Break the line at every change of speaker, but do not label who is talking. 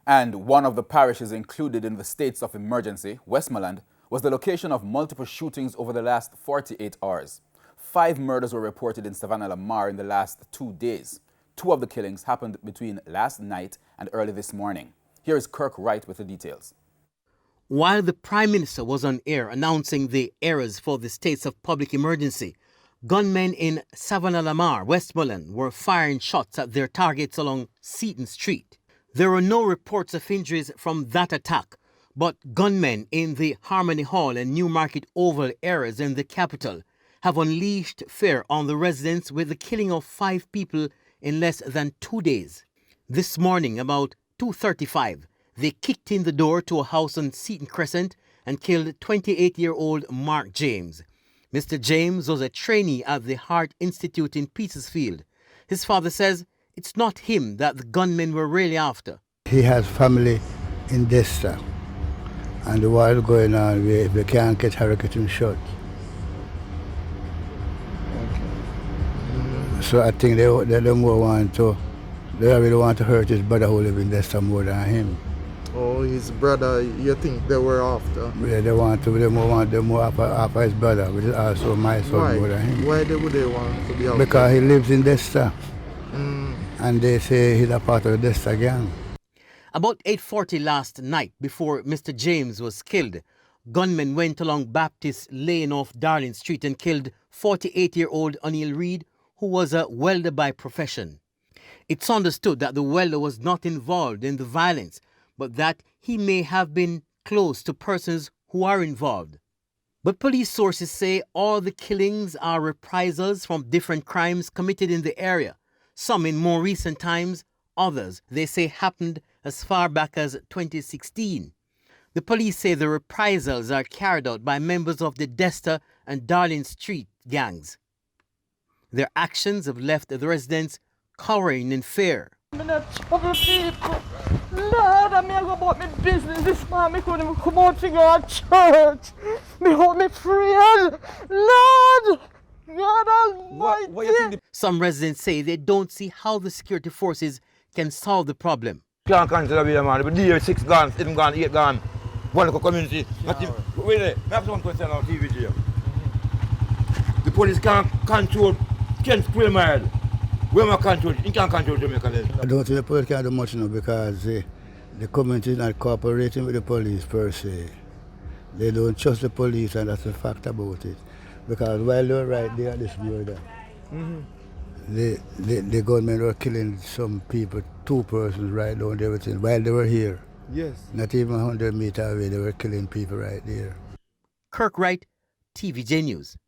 And one of the parishes included in the states of emergency, Westmoreland, was the location of multiple shootings over the last 48 hours. 5 murders were reported in Sav-la-mar in the last 2 days. 2 of the killings happened between last night and early this morning. Here is Kirk Wright with the details.
While the Prime Minister was on air announcing the errors for the states of public emergency, gunmen in Sav-la-mar, Westmoreland, were firing shots at their targets along Seaton Street. There were no reports of injuries from that attack, but gunmen in the Harmony Hall and Newmarket Oval areas in the capital have unleashed fear on the residents with the killing of 5 people in less than 2 days. This morning, about 2:35, they kicked in the door to a house on Seaton Crescent and killed 28-year-old Mark James. Mr. James was a trainee at the Heart Institute in Petersfield. His father says it's not him that the gunmen were really after.
He has family in Gangster, and the war is going on, we can't get her, get him shot. So I think they more want to, they really want to hurt his brother who lives in Gangster more than him.
Oh, his brother, you think they were after?
Yeah, they more after his brother, which is also my son.
Why?
More than him.
Why would they want to be after?
Because he lives in Gangster, and they say he's a part of the Gangster gang.
About 8:40 last night, before Mr. James was killed, gunmen went along Baptist Lane off Darling Street and killed 48-year-old O'Neill Reed, who was a welder by profession. It's understood that the welder was not involved in the violence, but that he may have been close to persons who are involved. But police sources say all the killings are reprisals from different crimes committed in the area, some in more recent times, others they say happened as far back as 2016. The police say the reprisals are carried out by members of the Gangster and Darling Street gangs. Their actions have left the residents cowering in fear.
I'm not trouble people. Lord, I'm going about my business this man. I couldn't even come out to go to church. Me hold me free. Lord, God Almighty.
Some residents say they don't see how the security forces can solve the problem.
Can't consider me, man. But there 6 guns, 7 guns, 8 guns. One community. Really, I have one question on TVJ. The police can't control 10 square miles. Where am I control? You can't control Jamaica.
I don't think the police can do much now because the community is not cooperating with the police per se. They don't trust the police, and that's a fact about it. Because while they were right there at this murder, the gunmen were killing some people, 2 persons right down there everything, while they were here.
Yes.
Not even 100 meters away, they were killing people right there.
Kirk Wright, TVJ News.